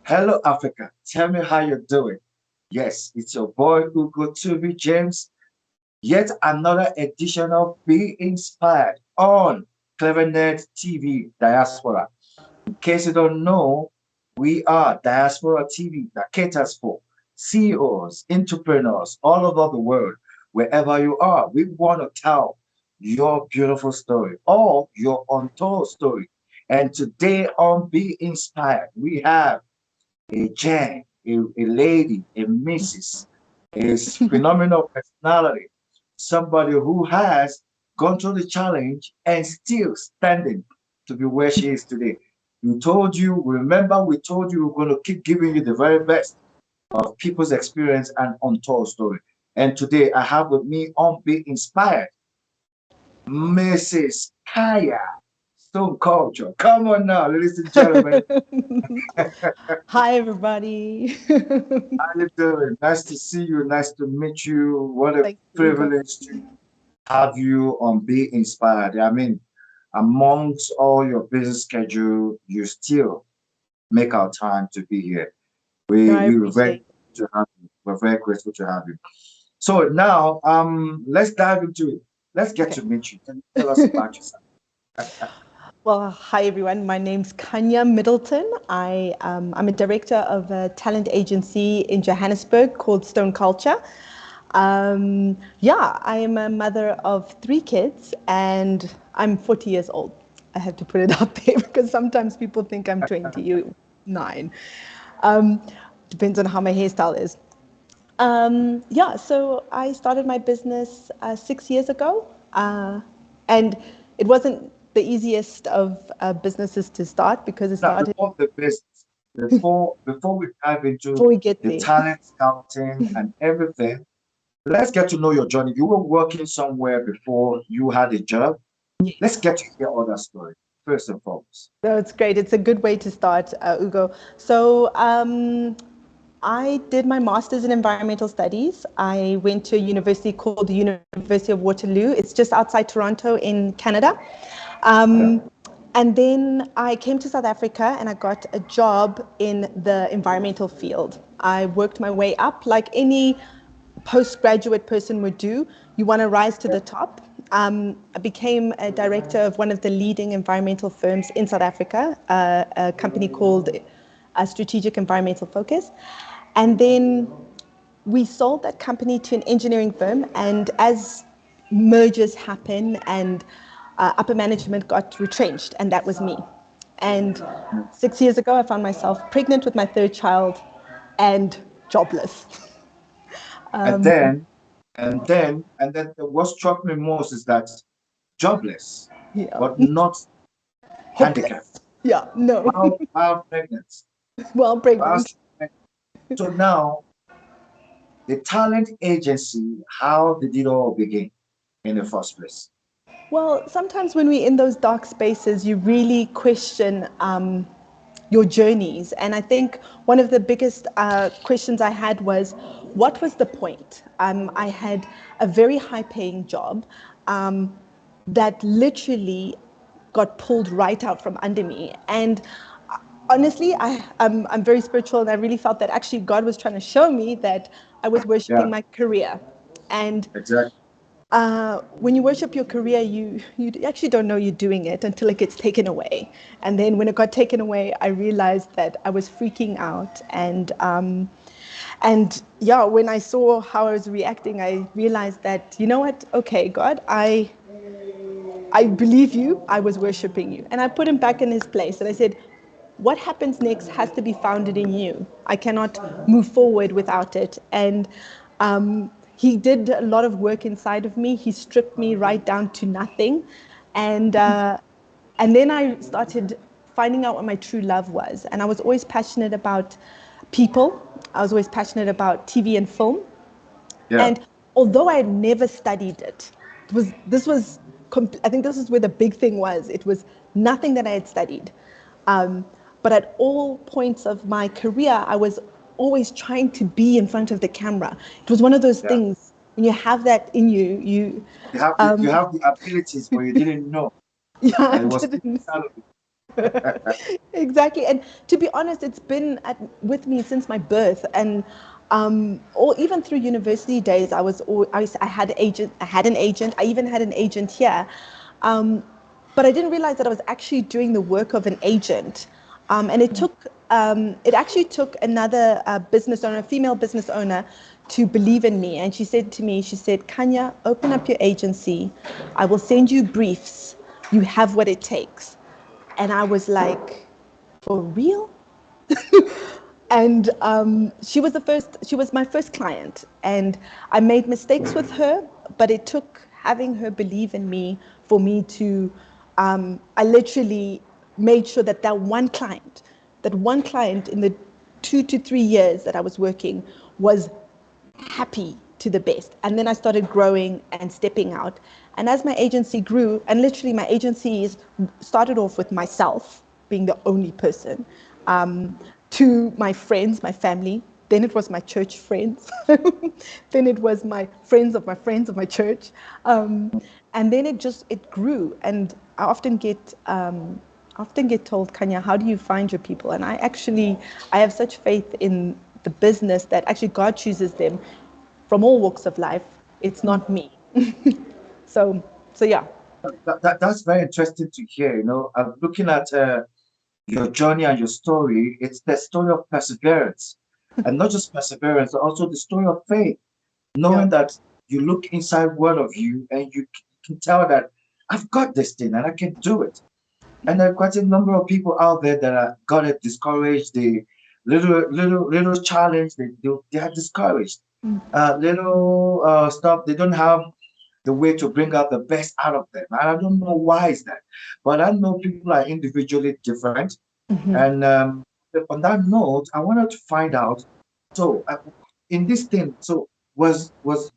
Hello, Africa. Tell me how you're doing. Yes, it's your boy James. Yet another edition of Be Inspired on CleverNet TV Diaspora. In case you don't know, we are Diaspora TV that caters for CEOs, entrepreneurs all over the world. Wherever you are, we want to tell your beautiful story or your untold story. And today on Be Inspired, we have a Jen, a lady, a Mrs., a phenomenal personality, somebody who has gone through the challenge and still standing to be where she is today. Remember, we told you we're going to keep giving you the very best of people's experience and untold story. And today I have with me on Be Inspired, Mrs. Kaya Stone Culture. Come on now, ladies and gentlemen. Hi, everybody. How you doing? Nice to see you. Nice to meet you. What a Thank you, Ugo. privilege to have you on Be Inspired. I mean, amongst all your busy schedule, you still make our time to be here. No, We I we were very appreciate it. grateful to have you. We're very grateful to have you. So now, let's dive into it. Let's get Okay. to meet you. Can you tell us about yourself? Well, hi, everyone. My name's Kanya Middleton. I'm a director of a talent agency in Johannesburg called Stone Culture. Yeah, I am a mother of three kids and I'm 40 years old. I have to put it out there because sometimes people think I'm 29. Um, Depends on how my hairstyle is. Yeah, so I started my business 6 years ago, and it wasn't the easiest of businesses to start because it Now, started before the business, before we dive into before we get the there. talent scouting and everything, let's get to know your journey. You were working somewhere before you had a job. Let's get to hear all that story first and foremost. No, it's great. It's a good way to start, Ugo. So I did my master's in environmental studies. I went to a university called the University of Waterloo. It's just outside Toronto in Canada. Yeah, Um, and then I came to South Africa and I got a job in the environmental field. I worked my way up like any postgraduate person would do. You want to rise to yeah. the top. I became a director of one of the leading environmental firms in South Africa, a company called Strategic Environmental Focus. And then we sold that company to an engineering firm. And as mergers happen and upper management got retrenched, and that was me. And 6 years ago, I found myself pregnant with my third child and jobless. And then, and then what struck me most is that jobless, Yeah. but not handicapped, Hopeless. Yeah, no. while pregnant, Well, while pregnant. still pregnant. So now, the talent agency, how did it all begin in the first place? Well, sometimes when we're in those dark spaces, you really question your journeys. And I think one of the biggest questions I had was, what was the point? I had a very high paying job that literally got pulled right out from under me. And honestly, I'm very spiritual, and I really felt that actually God was trying to show me that I was Yeah, worshiping my career. And exactly. when you worship your career, you actually don't know you're doing it until it gets taken away. And then when it got taken away, I realized that I was freaking out. And yeah, when I saw how I was reacting, I realized that, you know what? Okay, God, I believe you. I was worshiping you. And I put him back in his place. And I said, what happens next has to be founded in you. I cannot move forward without it. And he did a lot of work inside of me. He stripped me right down to nothing. And, uh, and then I started finding out what my true love was. And I was always passionate about people. I was always passionate about TV and film. Yeah, And although I had never studied it, I think this is where the big thing was. It was nothing that I had studied. Um, but at all points of my career, I was always trying to be in front of the camera. It was one of those yeah. things when you have that in you, you You have the abilities, but you didn't know yeah, I that it was didn't. inside of you. Exactly. And to be honest, it's been with me since my birth. And or even through university days, I had agent. I had an agent. I even had an agent here. Um, but I didn't realize that I was actually doing the work of an agent. And it actually took another business owner, a female business owner, to believe in me. And she said to me, she said, Kanya, open up your agency. I will send you briefs. You have what it takes. And I was like, for real? And she was my first client. And I made mistakes with her, but it took having her believe in me for me to, I literally made sure that that one client in the 2 to 3 years that I was working was happy to the best. And then I started growing and stepping out. And as my agency grew, and literally my agencies started off with myself being the only person, to my friends, my family. Then it was my church friends. Then it was my friends of my church. And then it grew. And I often get told, Kanya, how do you find your people? And I have such faith in the business that actually God chooses them from all walks of life. It's not me. So, so yeah. That's very interesting to hear. I'm looking at your journey and your story. It's the story of perseverance, and not just perseverance, but also the story of faith. Yeah. Knowing that you look inside one of you and you can tell that I've got this thing and I can do it. And there are quite a number of people out there that are got it discouraged. They little challenge. They are discouraged. Little stuff. They don't have the way to bring out the best out of them. And I don't know why is that, but I know people are individually different. And on that note, I wanted to find out. So in this thing, so was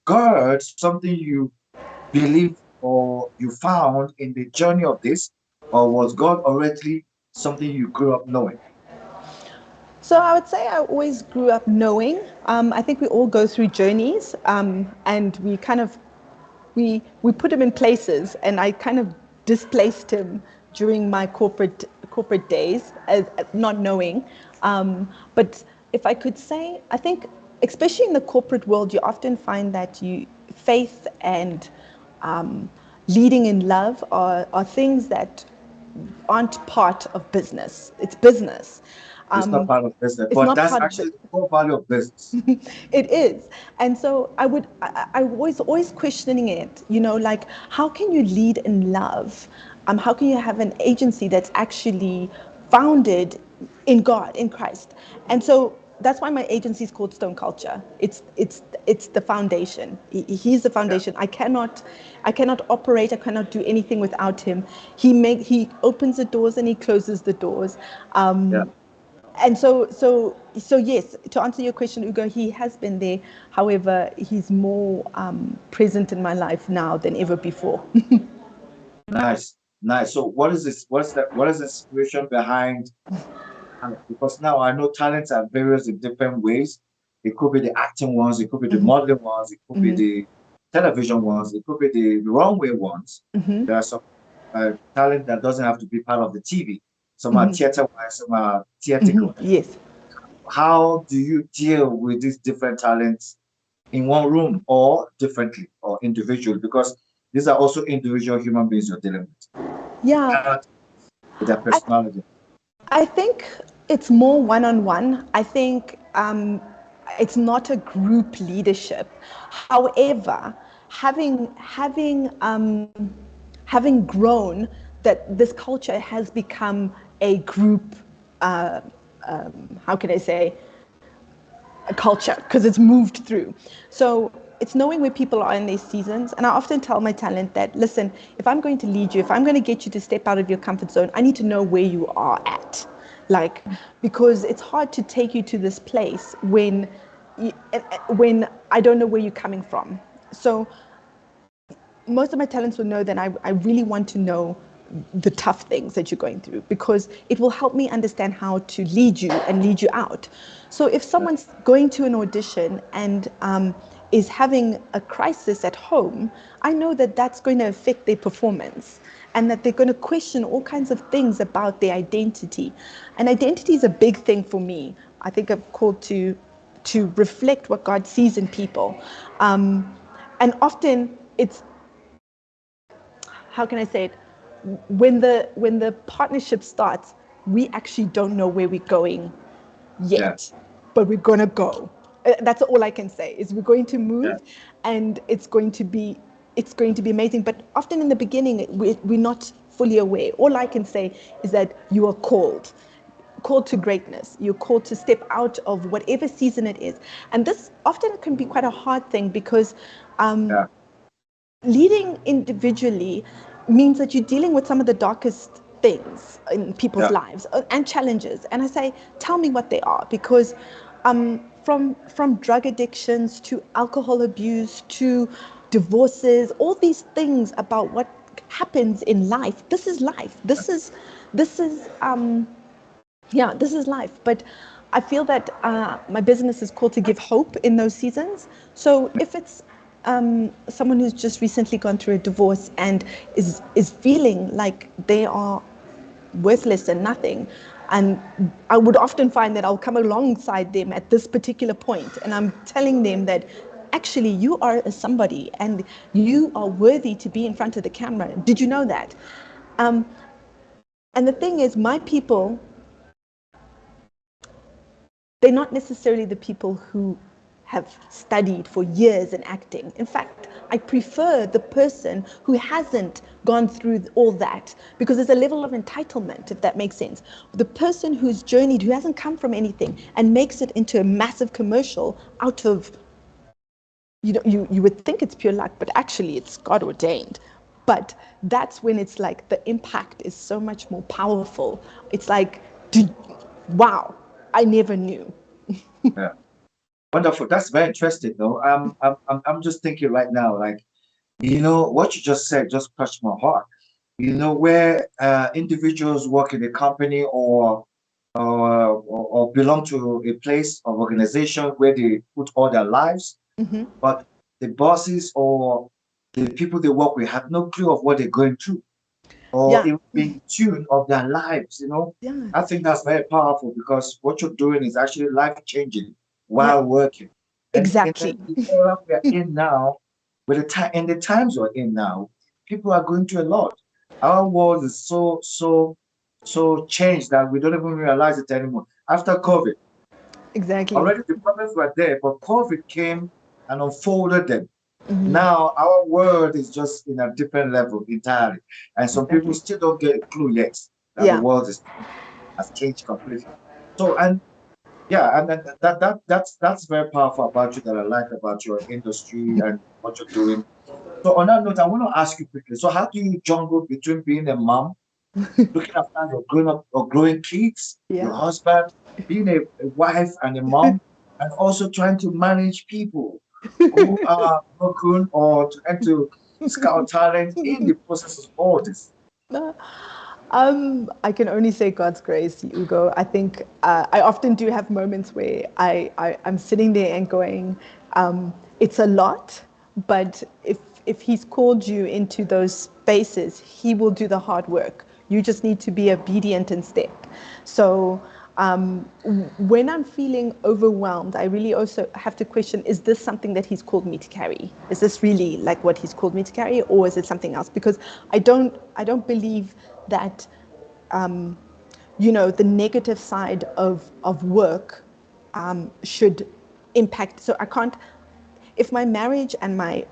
God something you believe or you found in the journey of this, or was God already something you grew up knowing? So I would say I always grew up knowing. I think we all go through journeys, and we put him in places, and I kind of displaced him during my corporate days, as not knowing. But if I could say, I think, especially in the corporate world, you often find that faith and leading in love are things that aren't part of business. It's business. It's not Um, part of business, it's but not that's part of actually business. the core value of business. It is. And so I was always questioning it, like, how can you lead in love? How can you have an agency that's actually founded in God, in Christ? And so that's why my agency is called Stone Culture. It's the foundation. He's the Yeah, foundation. I cannot operate. I cannot do anything without him. He opens the doors and he closes the doors. yeah. And so yes, to answer your question, Ugo, he has been there. However, he's more present in my life now than ever before. Nice, nice. So what is this? What's that? What is the situation behind talent? Because now I know talents are various in different ways. It could be the acting ones, it could be the modeling ones, it could be the television ones, it could be the runway ones. There are some talent that doesn't have to be part of the TV. Some are theater wise, some are theatrical. Yes. How do you deal with these different talents in one room or differently or individually? Because these are also individual human beings you're dealing with. Yeah. Character with their I, personality. I think it's more one on one. I think it's not a group leadership. However, having grown, that this culture has become a group. How can I say? A culture, because it's moved through. So it's knowing where people are in their seasons. And I often tell my talent that, listen, if I'm going to lead you, if I'm going to get you to step out of your comfort zone, I need to know where you are at. Like, because it's hard to take you to this place when I don't know where you're coming from. So most of my talents will know that I really want to know the tough things that you're going through, because it will help me understand how to lead you and lead you out. So if someone's going to an audition and is having a crisis at home, I know that that's going to affect their performance and that they're going to question all kinds of things about their identity. And identity is a big thing for me. I think I'm called to reflect what God sees in people. And often it's, how can I say it? When the partnership starts, we actually don't know where we're going Yeah. yet, but we're gonna go. That's all I can say is we're going to Yeah. move, and it's going to be amazing. But often in the beginning, we're not fully aware. All I can say is that you are called to greatness. You're called to step out of whatever season it is, and this often can be quite a hard thing because Yeah. leading individually means that you're dealing with some of the darkest things in people's Yeah. lives and challenges. And I say, tell me what they are, because from drug addictions to alcohol abuse to divorces, all these things about what happens in life. This is life. This is life. But I feel that my business is called to give hope in those seasons. So if it's someone who's just recently gone through a divorce and is feeling like they are worthless and nothing, and I would often find that I'll come alongside them at this particular point, and I'm telling them that actually you are a somebody and you are worthy to be in front of the camera. Did you know that? Um, and the thing is, my people, they're not necessarily the people who have studied for years in acting. In fact, I prefer the person who hasn't gone through all that, because there's a level of entitlement, if that makes sense. The person who's journeyed, who hasn't come from anything and makes it into a massive commercial out of, you would think it's pure luck, but actually it's God ordained. But that's when it's like the impact is so much more powerful. It's like, wow, I never knew. Yeah. Wonderful. That's very interesting, though. I'm just thinking right now, like, what you just said just touched my heart. Where individuals work in a company or belong to a place or organization where they put all their lives, but the bosses or the people they work with have no clue of what they're going through or Yeah, even in tune of their lives. yeah, I think that's very powerful because what you're doing is actually life changing yeah, while working. And in exactly. the era we are in now, with the time in the times we're in now, people are going through a lot. Our world is so changed that we don't even realize it anymore. After COVID, Exactly. already the problems were there, but COVID came and unfolded them. Now our world is just in a different level entirely, and some people Exactly. still don't get a clue yet that the Yeah. world has changed completely. So, and yeah, and that's very powerful about you that I like about your industry and what you're doing. So on that note, I want to ask you quickly. So how do you juggle between being a mom, looking after your grown up or growing kids, your Yeah. husband, being a wife and a mom, and also trying to manage people who are broken or trying to scout talent in the process of all this? I can only say God's grace, Ugo. I think I often do have moments where I'm sitting there and going, it's a lot, but if He's called you into those spaces, He will do the hard work. You just need to be obedient and step. So when I'm feeling overwhelmed, I really also have to question, is this something that He's called me to carry? Is this really like what He's called me to carry, or is it something else? Because I don't believe that the negative side of work should impact. So I can't, if my marriage and my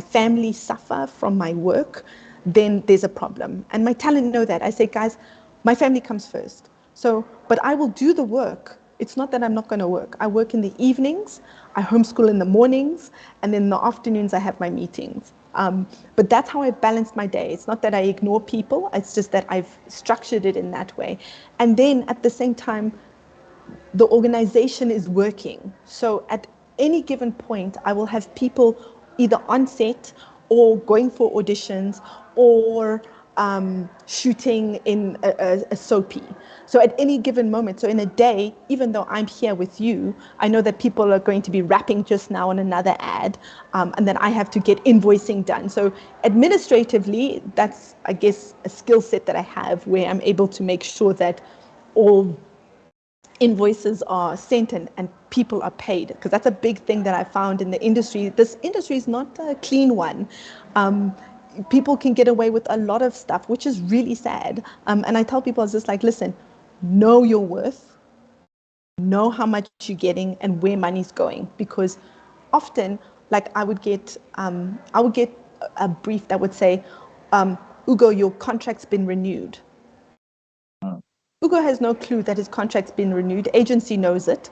family suffer from my work, then there's a problem. And my talent know that. I say, guys, my family comes first. So, but I will do the work. It's not that I'm not going to work. I work in the evenings, I homeschool in the mornings, and then in the afternoons I have my meetings. But that's how I balance my day. It's not that I ignore people, it's just that I've structured it in that way. And then at the same time, the organization is working. So at any given point, I will have people either on set or going for auditions or shooting in a soapy. So at any given moment, so in a day, even though I'm here with you, I know that people are going to be wrapping just now on another ad, and then I have to get invoicing done. So administratively, that's, I guess, a skill set that I have where I'm able to make sure that all invoices are sent and people are paid, because that's a big thing that I found in the industry. This industry is not a clean one. People can get away with a lot of stuff, which is really sad. And I tell people, it's just like, listen, know your worth, know how much you're getting and where money's going, because often, like I would get a brief that would say, Ugo, your contract's been renewed. Ugo has no clue that his contract's been renewed. Agency knows it.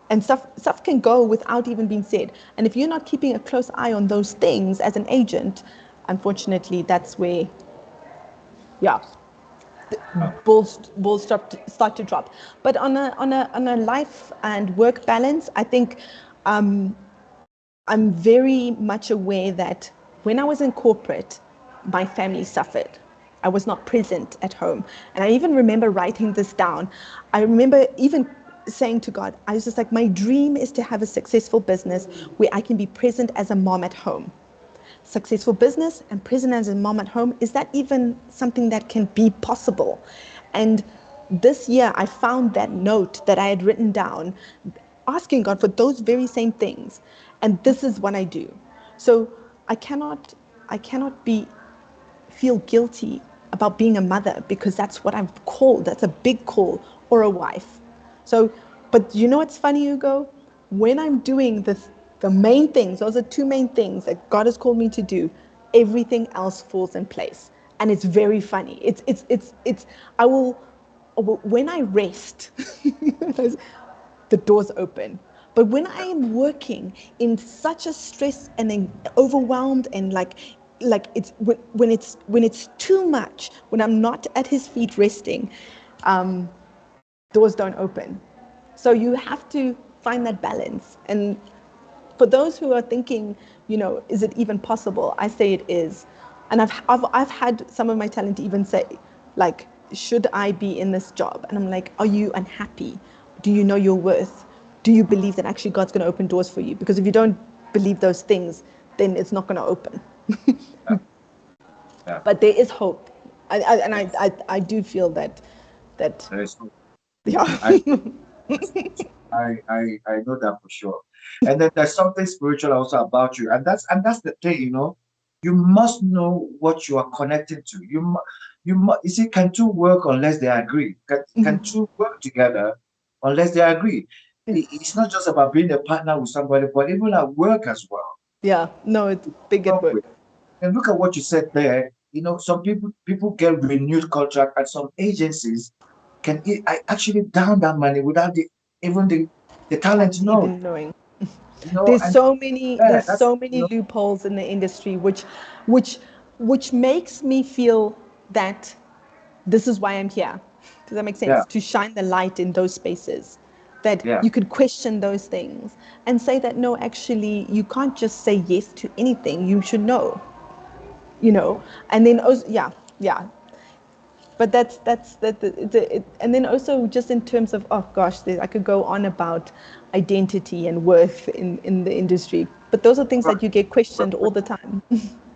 And stuff can go without even being said. And if you're not keeping a close eye on those things as an agent, unfortunately, that's where, yeah, balls start to drop. But on a life and work balance, I think I'm very much aware that when I was in corporate, my family suffered. I was not present at home. And I even remember writing this down. I remember even saying to God, I was just like, my dream is to have a successful business where I can be present as a mom at home. Successful business and present as a mom at home, is that even something that can be possible? And this year I found that note that I had written down, asking God for those very same things. And this is what I do. So I cannot feel guilty about being a mother, because that's what I'm called. That's a big call, or a wife. So, but you know what's funny, Hugo? When I'm doing the main things, those are two main things that God has called me to do, everything else falls in place. And it's very funny. I will, when I rest, the doors open. But when I am working in such a stress and overwhelmed and like it's when it's too much, when I'm not at his feet resting, doors don't open. So you have to find that balance. And for those who are thinking, is it even possible? I say it is. And I've had some of my talent even say, like, should I be in this job? And I'm like, are you unhappy? Do you know your worth? Do you believe that actually God's going to open doors for you? Because if you don't believe those things, then it's not going to open. Yeah. But there is hope. I do feel that There is hope. yeah. I, I know that for sure. And then there's something spiritual also about you, and that's the thing, you must know what you are connected to. You see, can two work unless they agree? Can two work together unless they agree? It's not just about being a partner with somebody, but even at work as well. Yeah, no, it's big at work. And look at what you said there. Some people get renewed contract, and some agencies can actually down that money without even the talent know. Even knowing. There's And so many yeah, there's that's so many loopholes in the industry, which which makes me feel that this is why I'm here. Does that make sense? yeah, To shine the light in those spaces, that yeah, you could question those things and say that no, actually, you can't just say yes to anything. You should and then yeah. But that's and then also just in terms of, oh gosh, I could go on about identity and worth in the industry, but those are things right. that you get questioned all the time.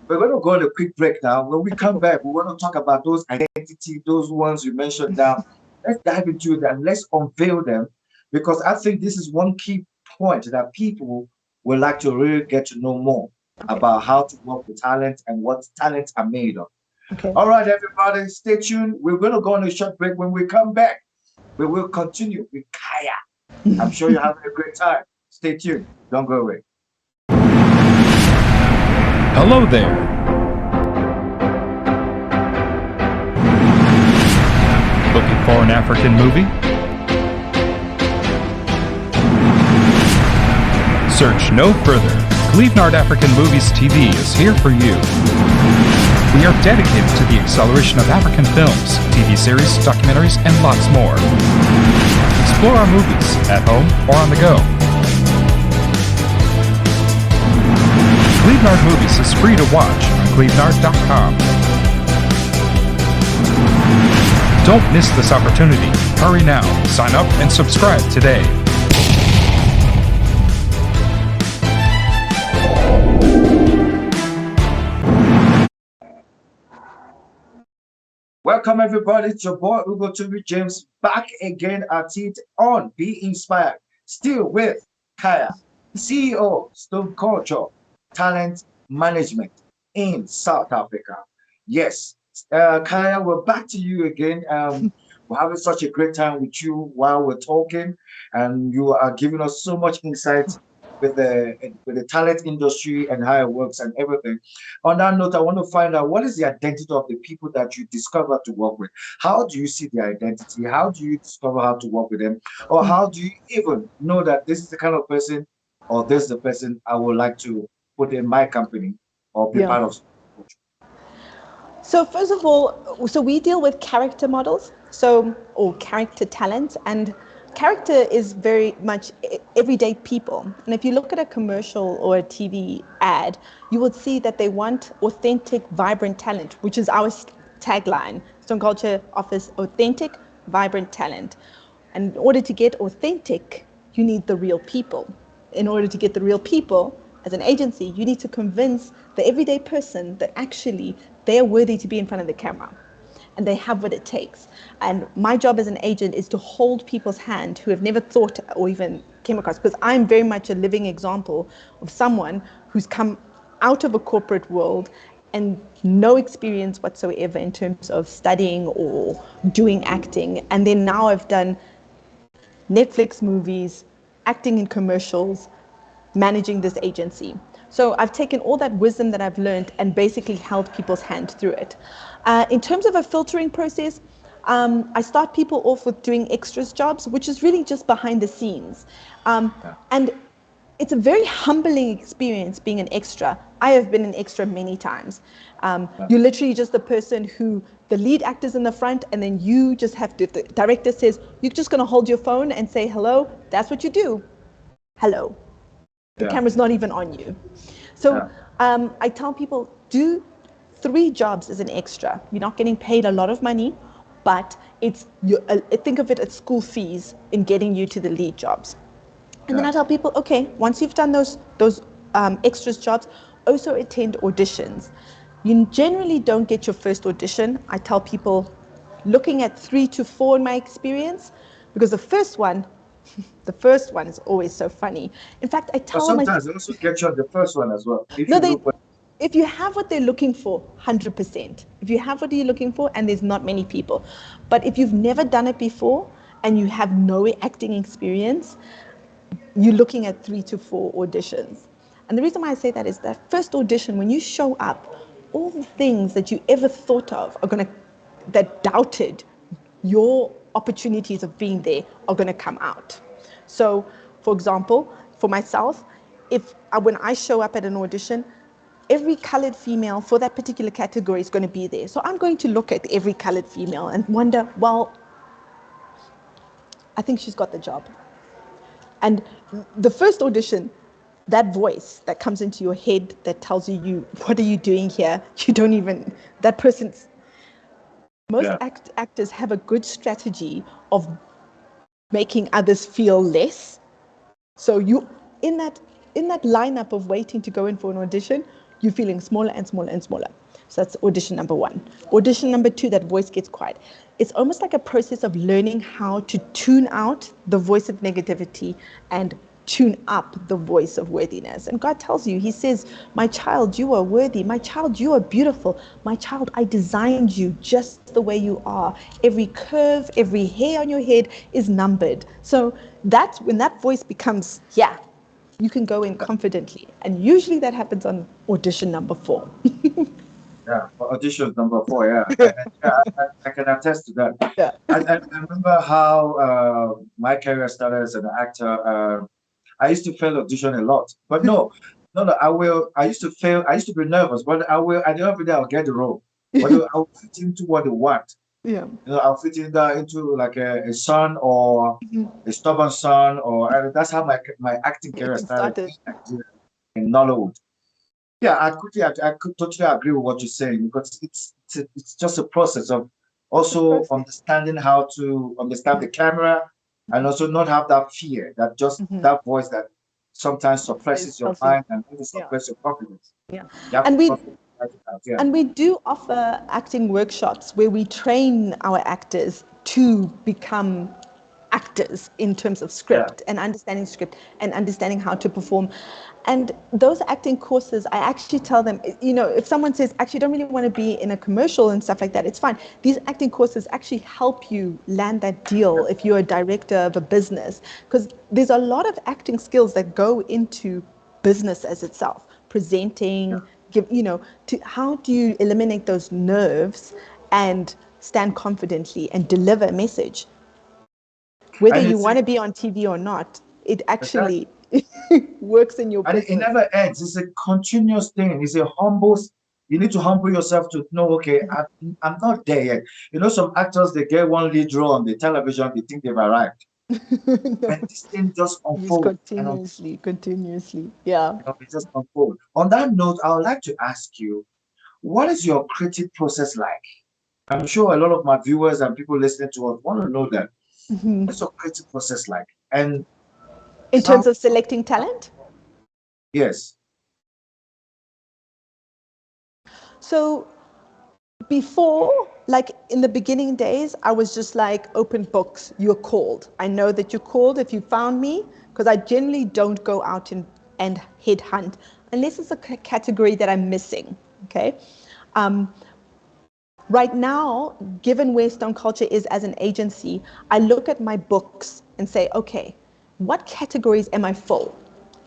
We're going to go on a quick break now. When we come back, we want to talk about those identity, those ones you mentioned now. Let's dive into that. Let's unveil them, because I think this is one key point that people would like to really get to know more Okay. about how to work with talent and what talents are made of. Okay. All right, everybody, stay tuned. We're going to go on a short break. When we come back, we will continue with Kaya. I'm sure you're having a great time. Stay tuned. Don't go away. Hello there. Looking for an African movie? Search no further. Clevenard African Movies TV is here for you. We are dedicated to the acceleration of African films, TV series, documentaries, and lots more. Explore our movies at home or on the go. Clevenard Movies is free to watch on clevenard.com. Don't miss this opportunity. Hurry now. Sign up and subscribe today. Welcome everybody. It's your boy James back again at it on Be Inspired. Still with Kaya, CEO, Stone Culture, Talent Management in South Africa. Yes, Kaya, we're back to you again. We're having such a great time with you while we're talking, and you are giving us so much insight with the talent industry and how it works and everything. On that note, I want to find out what is the identity of the people that you discover to work with. How do you see their identity? How do you discover how to work with them? Or how do you even know that this is the kind of person or this is the person I would like to put in my company or be Yeah. part of? So first of all, so we deal with character models, or character talent, and character is very much everyday people. And if you look at a commercial or a TV ad, you will see that they want authentic, vibrant talent, which is our tagline. Stone Culture offers authentic, vibrant talent. And in order to get authentic, you need the real people. In order to get the real people, as an agency, you need to convince the everyday person that actually they are worthy to be in front of the camera and they have what it takes. And my job as an agent is to hold people's hand who have never thought or even came across, because I'm very much a living example of someone who's come out of a corporate world and no experience whatsoever in terms of studying or doing acting. And then now I've done Netflix movies, acting in commercials, managing this agency. So I've taken all that wisdom that I've learned and basically held people's hand through it. In terms of a filtering process, I start people off with doing extras jobs, which is really just behind the scenes. And it's a very humbling experience being an extra. I have been an extra many times. You're literally just the person who the lead actor's in the front, and then you just have to, the director says, you're just going to hold your phone and say hello. That's what you do. Hello. The Yeah, camera's not even on you. So yeah, I tell people, do 3 jobs as an extra. You're not getting paid a lot of money, but it's think of it as school fees in getting you to the lead jobs. And then yeah. I tell people, okay, once you've done those extras jobs, also attend auditions. You generally don't get your first audition. I tell people, looking at 3 to 4 in my experience, because the first one is always so funny. In fact, I But tell them, sometimes they also get you on the first one as well. If no, you look well, if you have what they're looking for, 100%. If you have what you're looking for, and there's not many people. But if you've never done it before and you have no acting experience, you're looking at 3 to 4 auditions. And the reason why I say that is that first audition, when you show up, all the things that you ever thought of that doubted your opportunities of being there are going to come out. So, for example, for myself, when I show up at an audition, every colored female for that particular category is going to be there. So I'm going to look at every colored female and wonder, well, I think she's got the job. And the first audition, that voice that comes into your head that tells you, what are you doing here? You don't even, that person's, most yeah, actors have a good strategy of making others feel less. So you, in that, in that lineup of waiting to go in for an audition, you're feeling smaller and smaller and smaller. So that's audition number 1. Audition number 2, that voice gets quiet. It's almost like a process of learning how to tune out the voice of negativity and tune up the voice of worthiness. And God tells you, He says, my child, you are worthy. My child, you are beautiful. My child, I designed you just the way you are. Every curve, every hair on your head is numbered. So that's when that voice becomes, yeah, you can go in confidently. And usually that happens on audition number 4. yeah. For auditions number 4, yeah. I can attest to that. Yeah. I remember how my career started as an actor. I used to fail audition a lot, but no, no, no. I used to fail. I used to be nervous, but I will. At the end of the day, I'll get the role. But I'll fit into what they want. Yeah. I'll fit into like a son or a stubborn son, or that's how my acting career It started started. in Nigeria, in Nollywood. Yeah, I could totally agree with what you're saying because it's just a process the also process. understanding how to understand the camera, and also not have that fear, that just that voice that sometimes Always suppresses your tells you, mind and even yeah, suppresses your confidence. yeah. You have to And we confidence it out. Yeah. And we do offer acting workshops where we train our actors to become actors in terms of Yeah. script and understanding how to perform. And those acting courses, I actually tell them, if someone says, actually, I don't really want to be in a commercial and stuff like that, it's fine. These acting courses actually help you land that deal if you're a director of a business, because there's a lot of acting skills that go into business as itself, presenting, to how do you eliminate those nerves and stand confidently and deliver a message, whether And you it's want to be on TV or not. It exactly, actually works in your and it business. never ends. It's a continuous thing. It's a humble. You need to humble yourself to know, okay, I'm not there yet. You know, some actors they get one lead role on the television, they think they've arrived, No, and this thing just just unfolds and continuously. Yeah. it just unfolds. On that note, I would like to ask you, what is your creative process like? I'm sure a lot of my viewers and people listening to us want to know that. What's your creative process like? And In how? terms of selecting talent. Yes. So before, like in the beginning days, I was just like, open books, you're called. I know that you're called if you found me, because I generally don't go out and headhunt unless it's a category that I'm missing. Okay. Um, right now, given where Stone Culture is as an agency, I look at my books and say, okay, what categories am I full?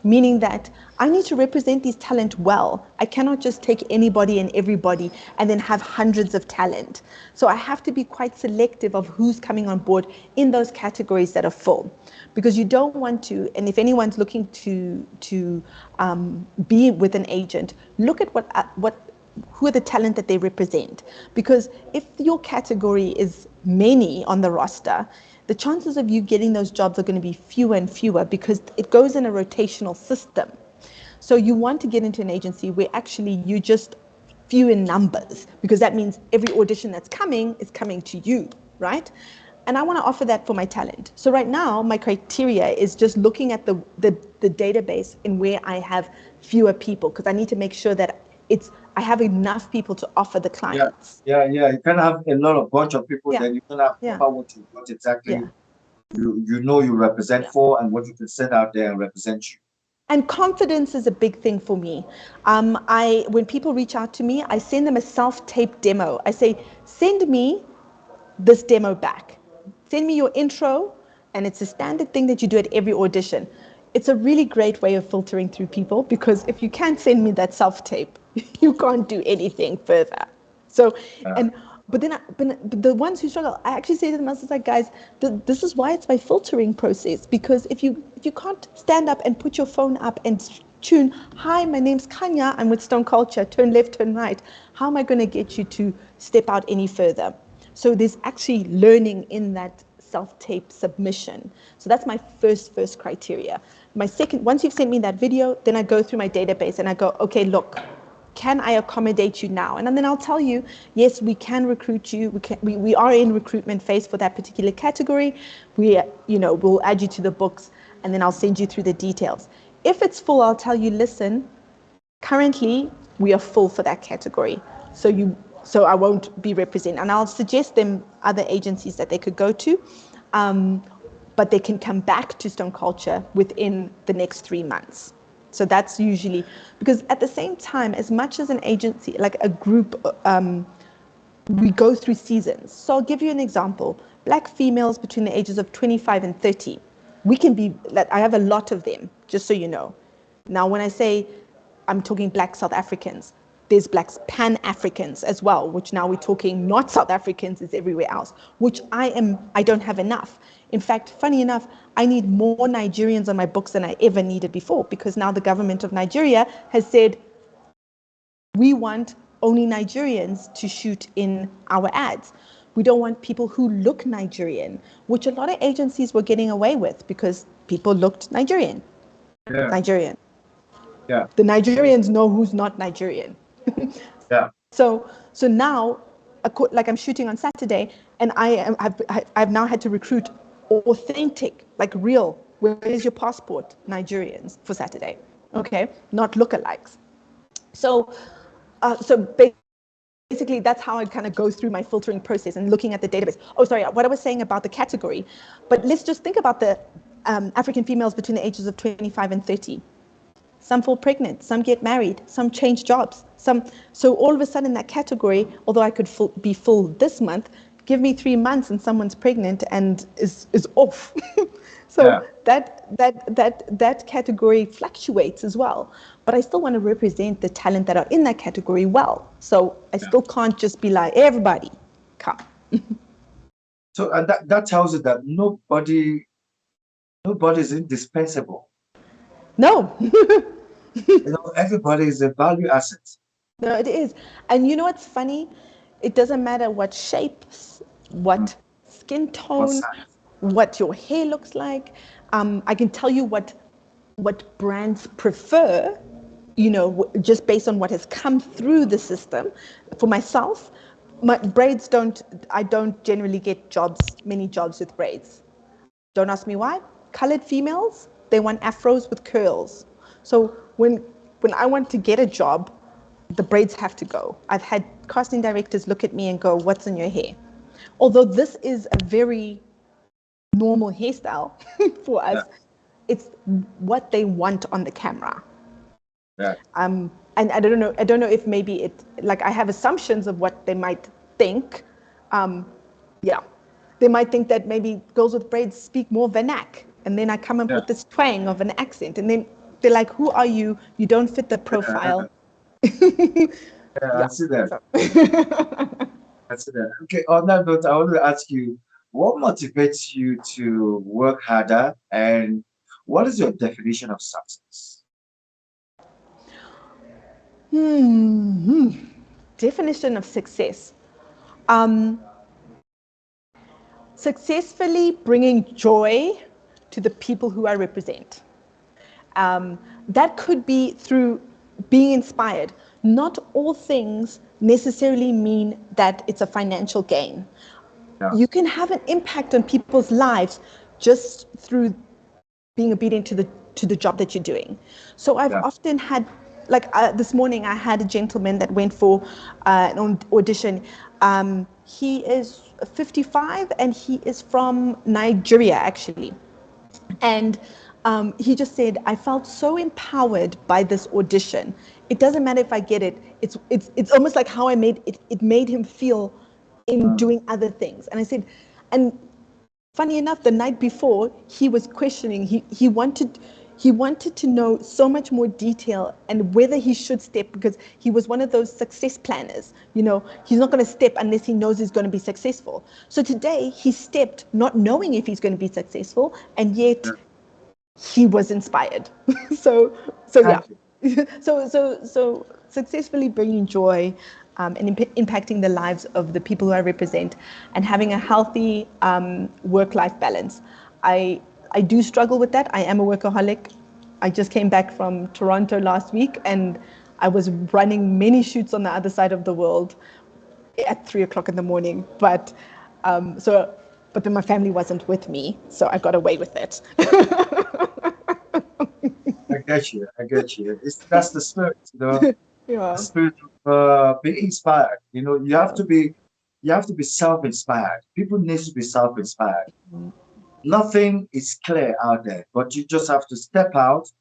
Meaning that I need to represent these talent well. I cannot just take anybody and everybody and then have hundreds of talent. So I have to be quite selective of who's coming on board in those categories that are full, because you don't want to. And if anyone's looking to be with an agent, look at what who are the talent that they represent. Because if your category is many on the roster, the chances of you getting those jobs are going to be fewer and fewer, because it goes in a rotational system. So you want to get into an agency where actually you just few in numbers, because that means every audition that's coming is coming to you, right? And I want to offer that for my talent. So right now, my criteria is just looking at the database in where I have fewer people, because I need to make sure that I have enough people to offer the Yeah. clients. Yeah. Yeah. You can have a lot of bunch of people, Yeah, then you can have yeah, proper what exactly yeah, you know you represent yeah. for and what you can send out there and represent you. And confidence is a big thing for me. When people reach out to me, I send them a self-tape demo. I say, send me this demo back. Send me your intro, and it's a standard thing that you do at every audition. It's a really great way of filtering through people, because if you can't send me that self-tape, you can't do anything further. So, Uh, and but the ones who struggle, I actually say to them, I was like, guys, this is why it's my filtering process. Because if you can't stand up and put your phone up and tune, hi, my name's Kanya, I'm with Stone Culture, turn left, turn right. How am I going to get you to step out any further? So there's actually learning in that self-tape submission. So that's my first criteria. My second, once you've sent me that video, then I go through my database and I go, okay, look, can I accommodate you now? And then I'll tell you, yes, we can recruit you. We are in recruitment phase for that particular category. We'll add you to the books, and then I'll send you through the details. If it's full, I'll tell you, listen, currently we are full for that category. So I won't be representing. And I'll suggest them other agencies that they could go to. Um, but they can come back to Stone Culture within the next 3 months. So that's usually, because at the same time, as much as an agency, like a group, we go through seasons. So I'll give you an example. Black females between the ages of 25 and 30. We can be, like, I have a lot of them, just so you know. Now, when I say I'm talking black South Africans, there's black Pan-Africans as well, which now we're talking not South Africans, it's everywhere else, which I don't have enough. In fact, funny enough, I need more Nigerians on my books than I ever needed before, because now the government of Nigeria has said, we want only Nigerians to shoot in our ads. We don't want people who look Nigerian, which a lot of agencies were getting away with because people looked Nigerian. yeah. Nigerian. Yeah. The Nigerians know who's not Nigerian. Yeah. So now like I'm shooting on Saturday, and I've now had to recruit authentic, like real. Where is your passport? Nigerians for Saturday, okay, not lookalikes. So, so basically that's how I kind of go through my filtering process and looking at the database. Oh, sorry, what I was saying about the category, but let's just think about the African females between the ages of 25 and 30. Some fall pregnant, some get married, some change jobs, so all of a sudden that category, although I could be full this month, give me 3 months and someone's pregnant and is off. So Yeah. that category fluctuates as well. But I still want to represent the talent that are in that category well. So I Yeah. still can't just be like, everybody, come. So and that tells you that nobody is indispensable. No. Everybody is a value asset. No, it is. And you know what's funny? It doesn't matter what shapes, Mm. what skin What tone, size? what your hair looks like. I can tell you what brands prefer, just based on what has come through the system. For myself, I don't generally get many jobs with braids. Don't ask me why. Colored females, they want afros with curls. So when I want to get a job, the braids have to go. I've had casting directors look at me and go, "What's in your hair?" Although this is a very normal hairstyle for Yeah. us, it's what they want on the camera. Yeah. And I don't know if maybe like I have assumptions of what they might think. Yeah, they might think that maybe girls with braids speak more vernac, and then I come up Yeah. with this twang of an accent, and then they're like, "Who are you? You don't fit the profile." Yeah, I Yeah. see that. So, I see that. Okay, on that note, I want to ask you, what motivates you to work harder, and what is your definition of success? definition of success. Um, Successfully bringing joy to the people who I represent. That could be through being inspired. Not all things necessarily mean that it's a financial gain. Yeah. You can have an impact on people's lives just through being obedient to the job that you're doing. So I've Yeah. often had, like this morning, I had a gentleman that went for an audition. He is 55 and he is from Nigeria, actually. And he just said, I felt so empowered by this audition. It doesn't matter if I get it. It's almost like how I made it. It made him feel in Mm. doing other things. And I said, and funny enough, the night before he was questioning. He wanted to know so much more detail and whether he should step, because he was one of those success planners. He's not going to step unless he knows he's going to be successful. So today he stepped not knowing if he's going to be successful, and yet Yeah. he was inspired. So yeah. Thank you. So successfully bringing joy, and impacting the lives of the people who I represent, and having a healthy work-life balance. I do struggle with that. I am a workaholic. I just came back from Toronto last week, and I was running many shoots on the other side of the world at 3 o'clock in the morning. But then my family wasn't with me, so I got away with it. I get you. I get you. That's the spirit, the Yeah. spirit of being inspired. Yeah. You have to be self-inspired. People need to be self-inspired. Nothing is clear out there, but you just have to step out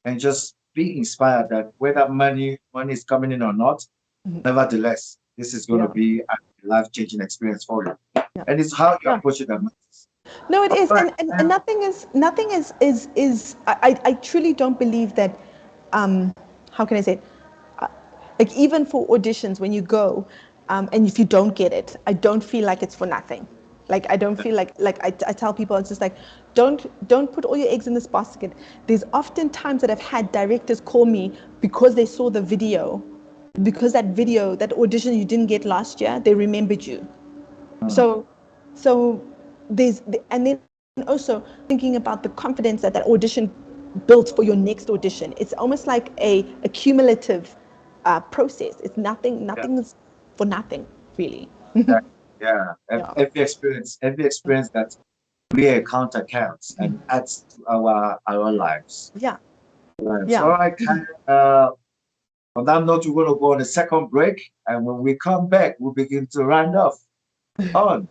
and just be inspired that whether money is coming in or not, nevertheless, this is going to Yeah. be a life-changing experience for you. Yeah. And it's how you Yeah. approach it that matters. No, it All is, right. and nothing is. I truly don't believe that. How can I say it? Like even for auditions, when you go, and if you don't get it, I don't feel like it's for nothing. Like I don't feel like I tell people, it's just like, don't put all your eggs in this basket. There's often times that I've had directors call me because they saw the video, because that audition you didn't get last year, they remembered you. Mm. So so and then also thinking about the confidence that audition built for your next audition. It's almost like a cumulative process. It's nothing Yeah. is for nothing, really. Exactly. Yeah. Yeah. Every experience that we encounter counts and adds to our lives. Yeah. Right. So, Yeah. all right, on that note, we're going to go on a second break. And when we come back, we'll begin to round off on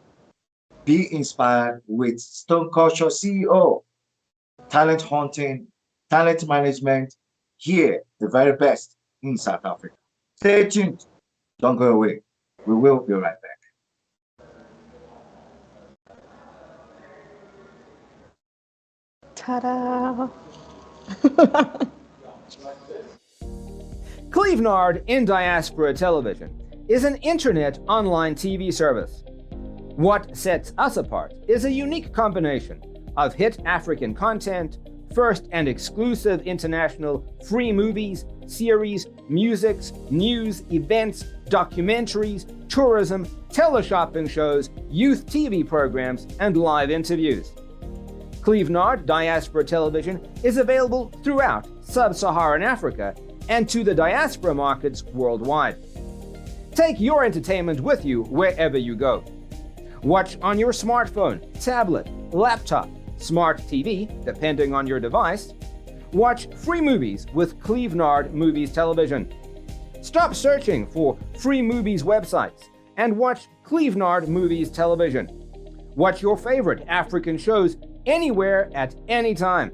Be Inspired with Stone Culture CEO, talent hunting, talent management, here, the very best in South Africa. Stay tuned. Don't go away. We will be right back. Ta-da! Clevenard in Diaspora Television is an internet online TV service. What sets us apart is a unique combination of hit African content, first and exclusive international free movies, series, musics, news, events, documentaries, tourism, teleshopping shows, youth TV programs, and live interviews. Clevenard Diaspora Television is available throughout sub-Saharan Africa and to the diaspora markets worldwide. Take your entertainment with you wherever you go. Watch on your smartphone, tablet, laptop, smart TV, depending on your device. Watch free movies with Clevenard Movies Television. Stop searching for free movies websites and watch Clevenard Movies Television. Watch your favorite African shows anywhere at any time.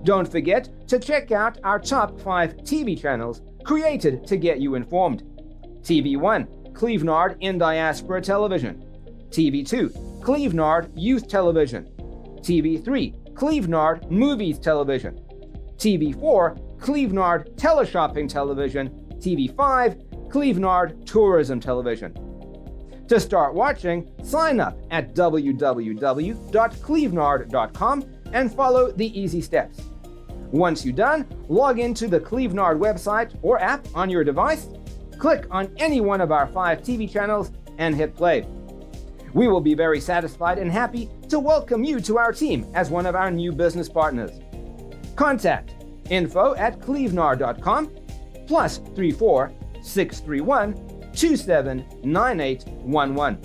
Don't forget to check out our top 5 TV channels created to get you informed. TV1, Clevenard in Diaspora Television. TV2, Clevenard Youth Television. TV3, Clevenard Movies Television. TV4, Clevenard Teleshopping Television. TV5, Clevenard Tourism Television. To start watching, sign up at www.clevenard.com and follow the easy steps. Once you're done, log into the Clevenard website or app on your device, click on any one of our 5 TV channels, and hit play. We will be very satisfied and happy to welcome you to our team as one of our new business partners. Contact info@clevenard.com +34 631 279811.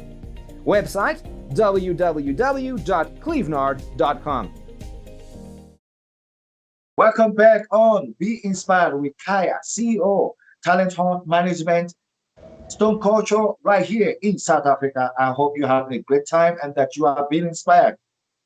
Website www.clevenard.com. Welcome back on Be Inspired with Kaya, CEO, Talent Hunt Management, Stone Culture, right here in South Africa. I hope you're having a great time and that you are being inspired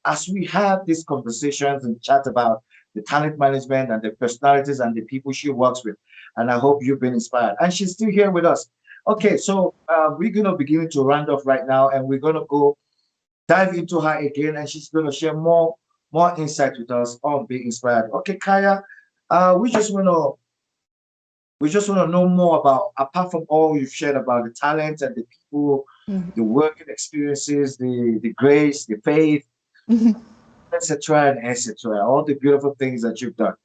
as we have these conversations and chat about the talent management and the personalities and the people she works with. And I hope you've been inspired. And she's still here with us. Okay, so we're going to begin to round off right now, and we're going to go dive into her again, and she's going to share more insight with us on Being Inspired. Okay, Kaya, we just want to know more about, apart from all you've shared about the talent and the people, the working experiences, the grace, the faith, etc., and etc., all the beautiful things that you've done.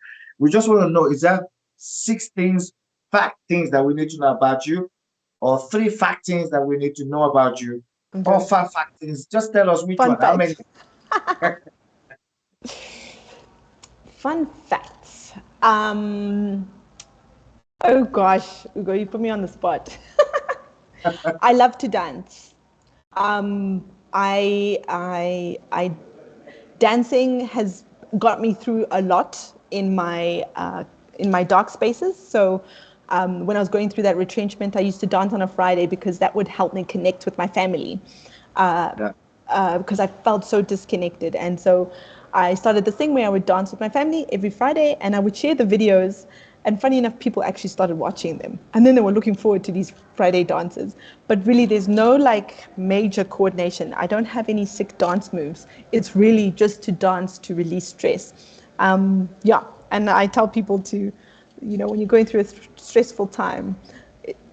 We just want to know, is that 6 things, fact things that we need to know about you, or 3 fact things that we need to know about you, or 5 fact things? Just tell us which Fun one. How many? Fun facts. Oh gosh, Ugo, you put me on the spot. I love to dance. Dancing has got me through a lot in my dark spaces. So when I was going through that retrenchment, I used to dance on a Friday because that would help me connect with my family. Because I felt so disconnected. And so I started this thing where I would dance with my family every Friday, and I would share the videos. And funny enough, people actually started watching them. And then they were looking forward to these Friday dances. But really, there's no like major coordination. I don't have any sick dance moves. It's really just to dance to release stress. And I tell people to, when you're going through a stressful time,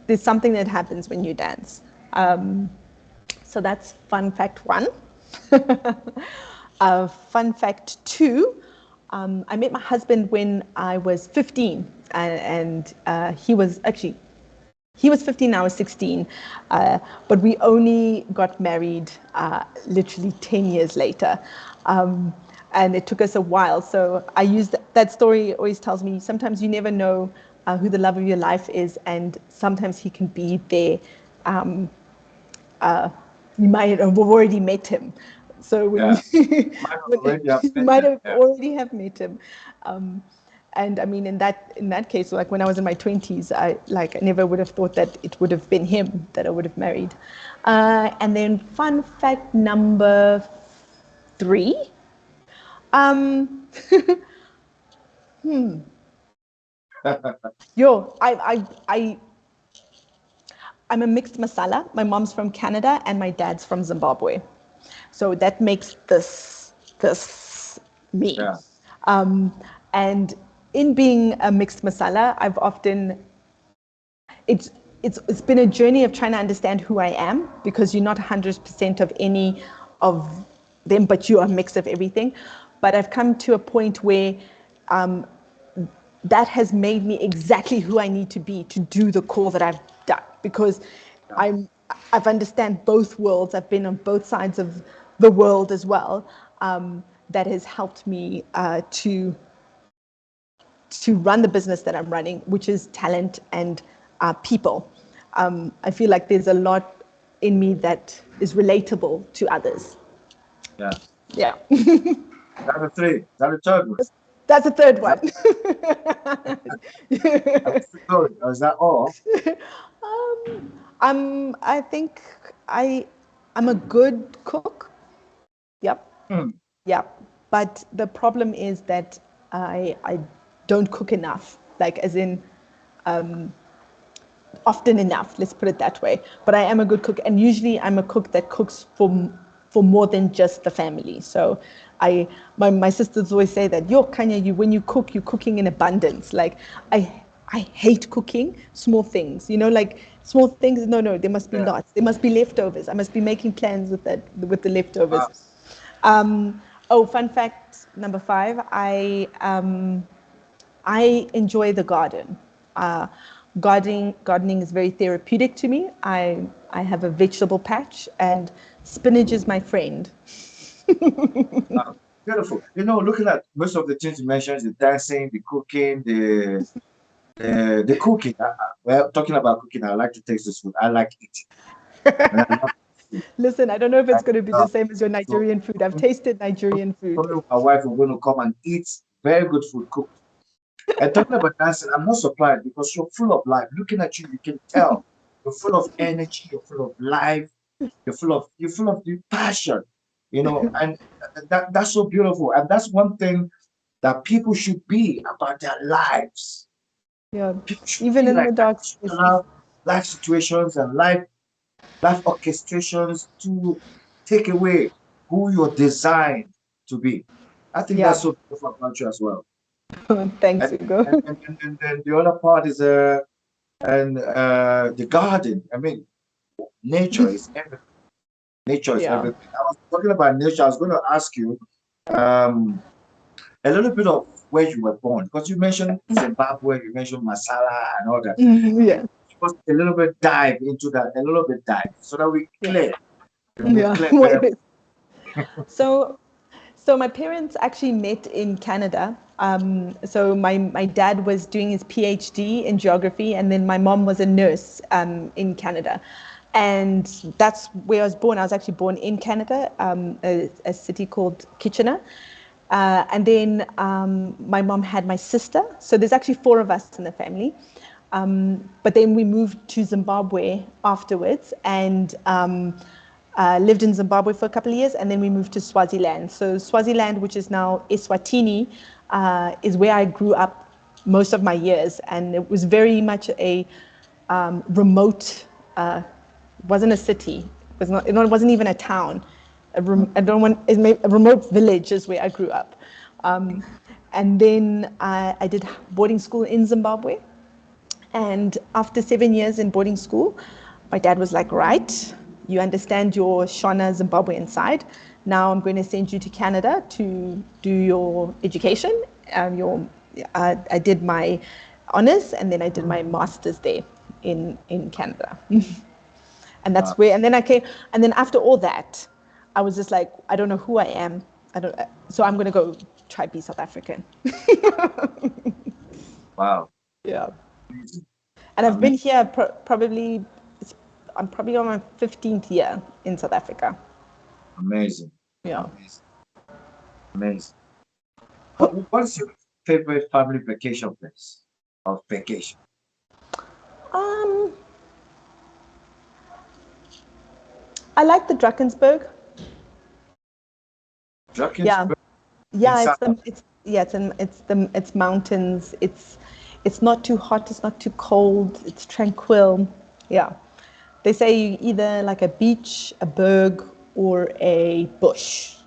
there's something that happens when you dance. So that's fun fact 1. Fun fact 2, I met my husband when I was 15, and he was 15, I was 16, but we only got married literally 10 years later, and it took us a while. So I use that story always tells me sometimes you never know who the love of your life is, and sometimes he can be there you might have already met him. So when Yeah. you, Might have when, already have you met might him. have Yeah. already have met him. Um, and I mean, in that case, like when I was in my 20s, I never would have thought that it would have been him that I would have married. And then fun fact number 3. Um, yo, I'm a mixed masala. My mom's from Canada and my dad's from Zimbabwe. So that makes this me. Yeah. Um, and in being a mixed masala, I've often it's it's been a journey of trying to understand who I am, because you're not 100% of any of them, but you are a mix of everything. But I've come to a point where that has made me exactly who I need to be to do the call that I've done, because Yeah. I've understand both worlds. I've been on both sides of the world as well. That has helped me to run the business that I'm running, which is talent and people. I feel like there's a lot in me that is relatable to others. Yeah. Yeah, That's the three. That's the third one. that's the third Is that one. how's it going? Or is that all? I think I, I'm a good cook. Yep. Hmm. Yeah, but the problem is that I don't cook enough, like as in often enough. Let's put it that way. But I am a good cook, and usually I'm a cook that cooks for more than just the family. So my sisters always say that, yo, Kanya, you when you cook, you're cooking in abundance. Like I hate cooking small things. Like small things. No, there must be Yeah. lots. There must be leftovers. I must be making plans with the leftovers. Wow. Oh, fun fact number 5. I enjoy the garden. Gardening is very therapeutic to me. I have a vegetable patch, and spinach is my friend. Wow. Beautiful. Looking at most of the things you mentioned, the dancing, the cooking, the cooking. Well, talking about cooking, I like to taste this food. I like eating. And I love food. Listen, I don't know if I it's going to be the love same as your so Nigerian food. I've tasted Nigerian food. probably my wife is going to come and eat very good food cooked. And talking about dancing, I'm not surprised because you're full of life. Looking at you, you can tell you're full of energy, you're full of life, you're full of the passion, and that's so beautiful. And that's one thing that people should be about their lives. Yeah, People should even be in like the that. dark They should spaces. allow life situations and life orchestrations to take away who you're designed to be. I think that's Yeah. so beautiful about you as well. Thanks, And Hugo. and then the other part is the garden. I mean, nature is everything. Nature is Yeah. everything. I was talking about nature. I was going to ask you um, a little bit of where you were born, because you mentioned Zimbabwe, you mentioned Masala and all that. Yeah. Just a little bit dive into that, a little bit dive, so that we Yeah. clear, we Yeah. clear What very is so So my parents actually met in Canada. So my dad was doing his PhD in geography, and then my mom was a nurse in Canada. And that's where I was born. I was actually born in Canada, a city called Kitchener. And then my mom had my sister. So there's actually 4 of us in the family. But then we moved to Zimbabwe afterwards, and lived in Zimbabwe for a couple of years, and then we moved to Swaziland. So Swaziland, which is now Eswatini, is where I grew up most of my years, and it was very much a remote. Wasn't a city. It was not. It wasn't even a town. I don't want. A remote village is where I grew up, and then I did boarding school in Zimbabwe. And after 7 years in boarding school, my dad was like, right, you understand your Shona Zimbabwean side. Now I'm going to send you to Canada to do your education. I did my honors, and then I did my master's there in Canada. And that's well. where, and then I came, and then after all that, I was just like, I don't know who I am. I don't, so I'm going to go try be South African. Wow. Yeah. Amazing. And I've been Amazing. here probably I'm probably on my 15th year in South Africa. Amazing. Yeah. Amazing. Amazing. What's your favorite family vacation place or vacation? Um, I like the Drakensberg. Yeah, Drakensberg in yeah. South Africa. It's mountains. It's not too hot. It's not too cold. It's tranquil. Yeah. They say you either like a beach, a berg, or a bush.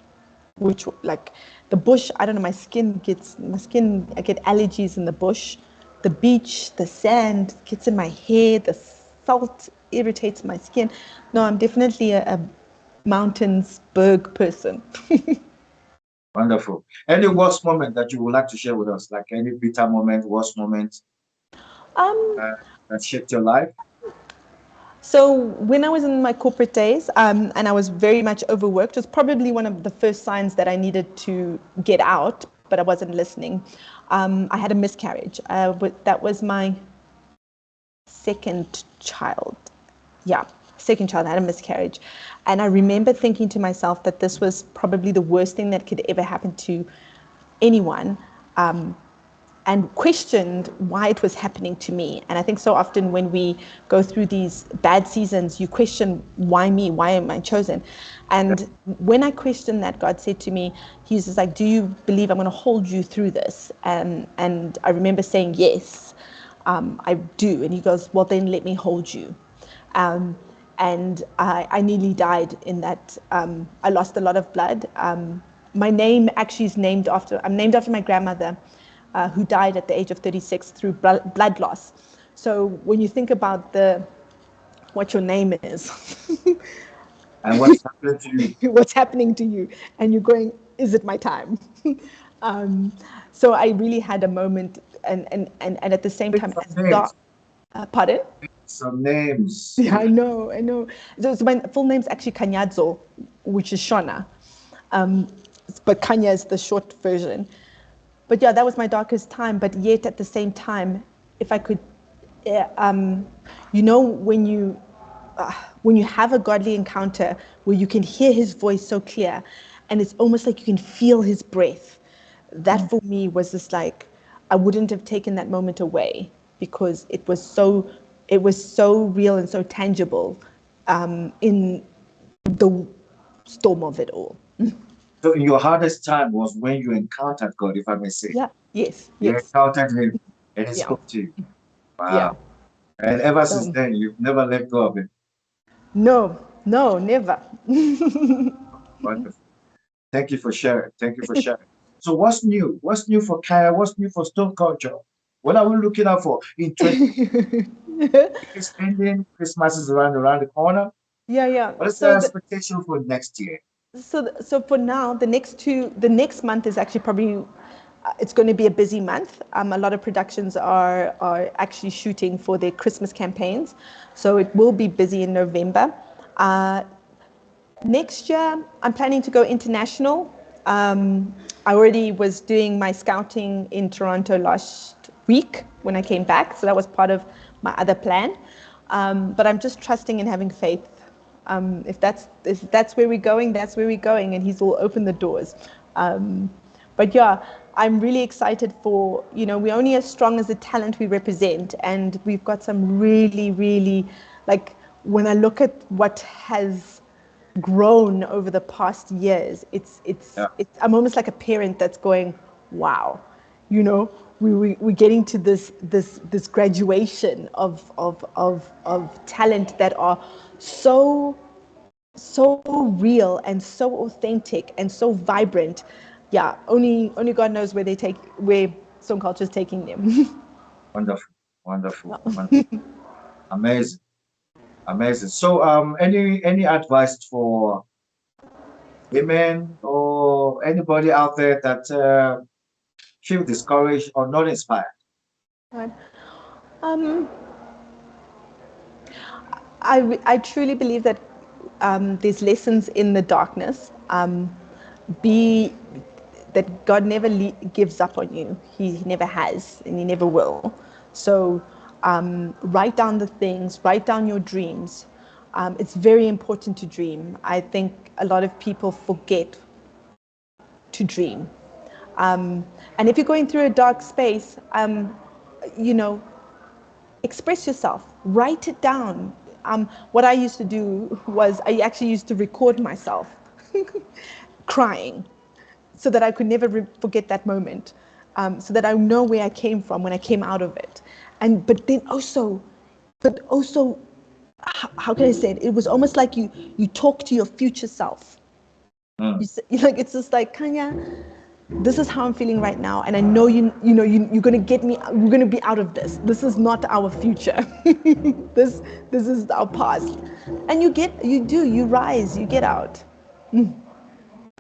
Which like the bush, I don't know. I get allergies in the bush. The beach, the sand gets in my hair. The salt irritates my skin. No, I'm definitely a mountains berg person. Wonderful. Any worst moment that you would like to share with us? Like any bitter moment, worst moment Um, uh, that shaped your life? So when I was in my corporate days, and I was very much overworked, it was probably one of the first signs that I needed to get out, but I wasn't listening. I had a miscarriage. That was my second child. Yeah, second child. I had a miscarriage. And I remember thinking to myself that this was probably the worst thing that could ever happen to anyone. And questioned why it was happening to me. And I think so often when we go through these bad seasons, you question, why me? Why am I chosen? And when I questioned that, God said to me, He's just like, do you believe I'm going to hold you through this? And I remember saying, yes, I do. And He goes, well, then let me hold you. Um, and I nearly died in that. I lost a lot of blood. My name actually is I'm named after my grandmother, who died at the age of 36 through blood loss. So when you think about what your name is, And what's happened to you? what's happening to you, and you're going, is it my time? um, so I really had a moment, and at the same Pick time, some as names. pardon? Some names. Yeah, I know. So my full name's actually Kanyadzo, which is Shona. Um, but Kanya is the short version. But yeah, that was my darkest time. But yet at the same time, if I could, you know, when you have a godly encounter where you can hear His voice so clear, and it's almost like you can feel His breath. That for me was just like I wouldn't have taken that moment away because it was so real and so tangible in the storm of it all. So your hardest time was when you encountered God, if I may say. Yeah. Yes. You Yes. encountered Him and He Yeah. spoke to you. Yeah. Wow. And ever since So then, you've never let go of it. no, no, never. Wonderful. Thank you for sharing. Thank you for sharing. So what's new? What's new for Kaya? What's new for Stone Culture? What are we looking out for in 20 years ending? Christmas is around the corner. Yeah, yeah. What is the expectation for next year? So for now, the next month is actually probably, it's going to be a busy month. A lot of productions are actually shooting for their Christmas campaigns, so it will be busy in November. Uh, Next year, I'm planning to go international. I already was doing my scouting in Toronto last week when I came back, so that was part of my other plan. But I'm just trusting and having faith. If that's where we're going, that's where we're going, and He's will open the doors. But yeah, I'm really excited for, we're only as strong as the talent we represent, and we've got some really, really, like, when I look at what has grown over the past years, Yeah, I'm almost like a parent that's going, wow, you know, we're getting to this graduation of talent that are so real and so authentic and so vibrant. Yeah, only God knows where Stone Culture is taking them. wonderful, wonderful, wonderful. Amazing, amazing. So, any advice for women or anybody out there that feel discouraged or not inspired? Right. Um, I truly believe that there's lessons in the darkness. Be that God never gives up on you. He never has, and He never will. So write down the things, write down your dreams, It's very important to dream. I think a lot of people forget to dream. And if you're going through a dark space, you know, express yourself, write it down. What I used to do was I actually used to record myself crying so that I could never forget that moment, so that I know where I came from when I came out of it. And but also, how can I say it? It was almost like you talk to your future self. Mm. Like it's just like, Kanya, this is how I'm feeling right now, and I know you're gonna get me. We're gonna be out of this. This is not our future. This is our past, and you rise, you get out.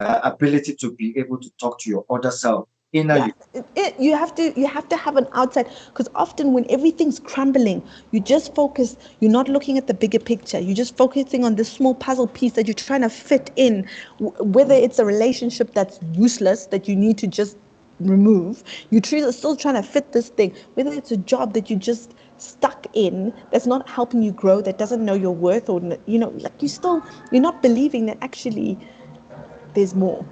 Ability to be able to talk to your other self, inner Yeah, you. you have to have an outside, because often when everything's crumbling, you just focus. You're not looking at the bigger picture. You're just focusing on this small puzzle piece that you're trying to fit in. Whether it's a relationship that's useless that you need to just remove, still trying to fit this thing. Whether it's a job that you just stuck in that's not helping you grow, that doesn't know your worth, or like you're not believing that actually there's more.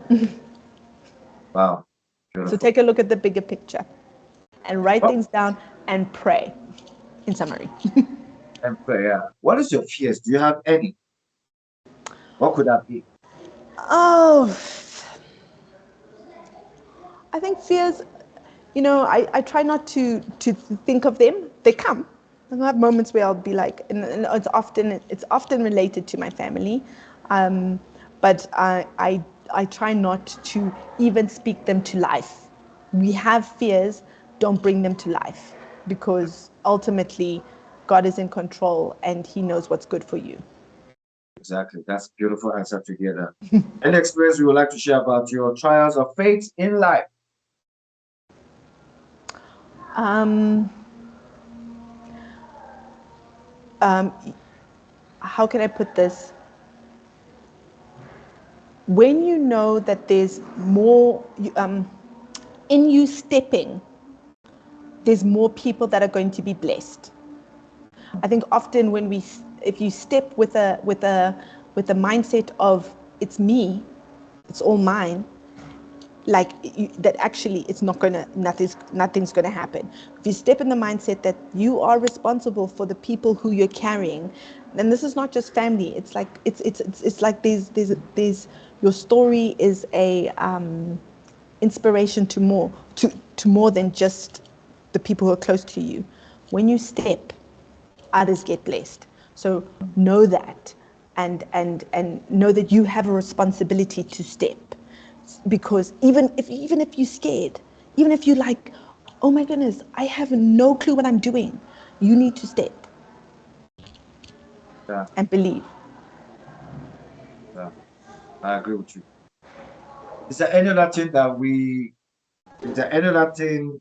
Wow, So beautiful. take a look at the bigger picture and write What things down and pray, in summary. and prayer? What is your fears? Do you have any? What could that be? Oh, I think fears, I try not to think of them. They come. I'll have moments where I'll be like, and it's often related to my family, but I try not to even speak them to life. We have fears, don't bring them to life, because ultimately God is in control and He knows what's good for you. Exactly. That's a beautiful answer to hear that. Any experience you would like to share about your trials of faith in life? Um, um, how can I put this? When you know that there's more in you stepping, there's more people that are going to be blessed. I think often if you step with a mindset of it's me, it's all mine, like that actually it's not gonna nothing's gonna happen. If you step in the mindset that you are responsible for the people who you're carrying, and this is not just family. It's like it's like there's your story is a inspiration to more than just the people who are close to you. When you step, others get blessed. So know that, and know that you have a responsibility to step, because even if you're scared, even if you're like, oh my goodness, I have no clue what I'm doing, you need to step Yeah, and believe. yeah, I agree with you. Is there any other thing is there any other thing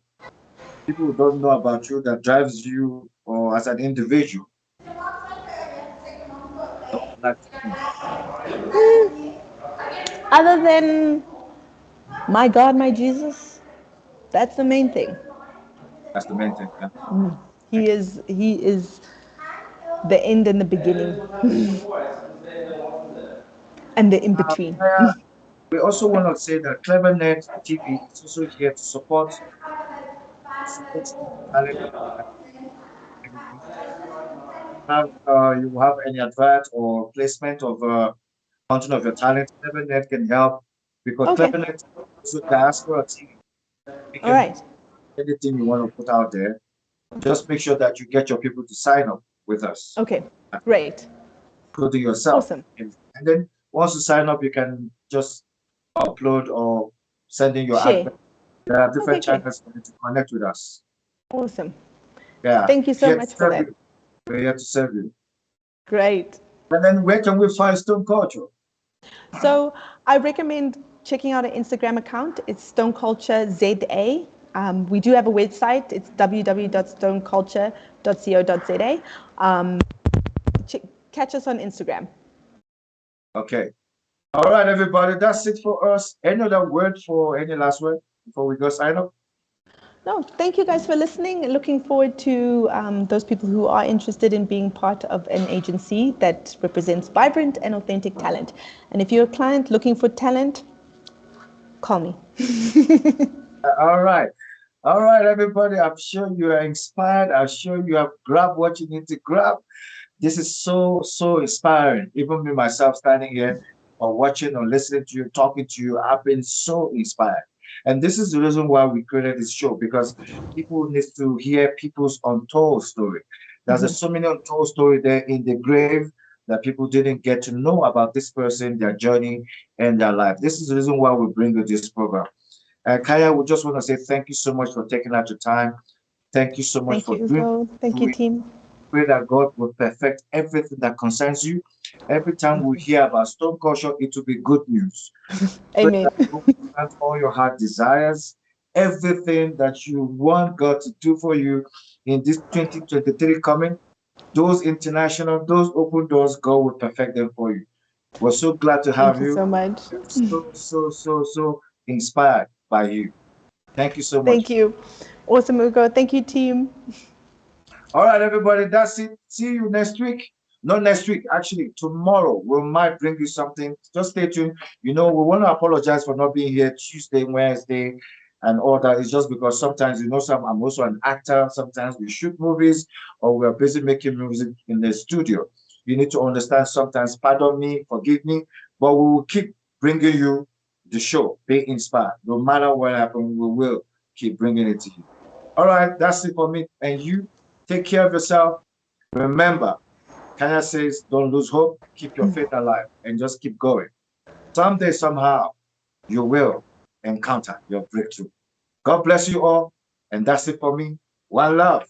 people don't know about you that drives you or as an individual? That would like to know? Other than my God, my Jesus, that's the main thing. That's the main thing. Yeah. He is the end and the beginning and the in between. Yeah, we also want to say that CleverNet TV is also here to support you, talent, and everything. You have any advert or placement of content of your talent, CleverNet can help because Okay. CleverNet is also diaspora TV. We All can right. anything you want to put out there. Just make sure that you get your people to sign up with us, Okay. Great. including yourself. Awesome. And then once you sign up, you can just upload or send in your Share. advert. There are Okay. different Great. channels for you to connect with us. Awesome. Yeah, Thank you so here to much for serve that. you. We're here to serve you. Great. And then where can we find Stone Culture? So I recommend checking out our Instagram account. It's Stone Culture ZA. We do have a website. It's www.stoneculture.co.za. Um, Catch us on Instagram. Okay. All right, everybody. That's it for us. Any other word for any last word before we go sign up? No, thank you guys for listening. Looking forward to those people who are interested in being part of an agency that represents vibrant and authentic talent. And if you're a client looking for talent, call me. All right. All right, everybody. I'm sure you are inspired. I'm sure you have grabbed what you need to grab. This is so, so inspiring. Even me myself standing here or watching or listening to you, talking to you, I've been so inspired. And this is the reason why we created this show because people need to hear people's untold story. There's so many untold story there in the grave that people didn't get to know about this person, their journey, and their life. This is the reason why we bring you this program. Kaya, we just want to say thank you so much for taking out your time. Thank you so much Thank for you, doing Ugo. Thank you, team. pray that God will perfect everything that concerns you. Every time we hear about stone culture, it will be good news. Pray Amen. that God will grant all your heart desires, everything that you want God to do for you in this 2023 coming. Those international, those open doors, God will perfect them for you. We're so glad to Thank have you you. so much. We're so, so, so, so inspired by you. Thank you so much. Thank you. Awesome, Ugo. Thank you, team. All right, everybody, that's it. See you next week. Not next week, actually, tomorrow we might bring you something. Just stay tuned. We want to apologize for not being here Tuesday, Wednesday, and all that. It's just because sometimes, I'm also an actor. Sometimes we shoot movies or we are busy making music in the studio. You need to understand sometimes, pardon me, forgive me, but we will keep bringing you the show. Be inspired. No matter what happens, we will keep bringing it to you. All right, that's it for me and you. Take care of yourself. Remember, Kenya says, don't lose hope, keep your faith alive, and just keep going. Someday, somehow, you will encounter your breakthrough. God bless you all. And that's it for me. One love.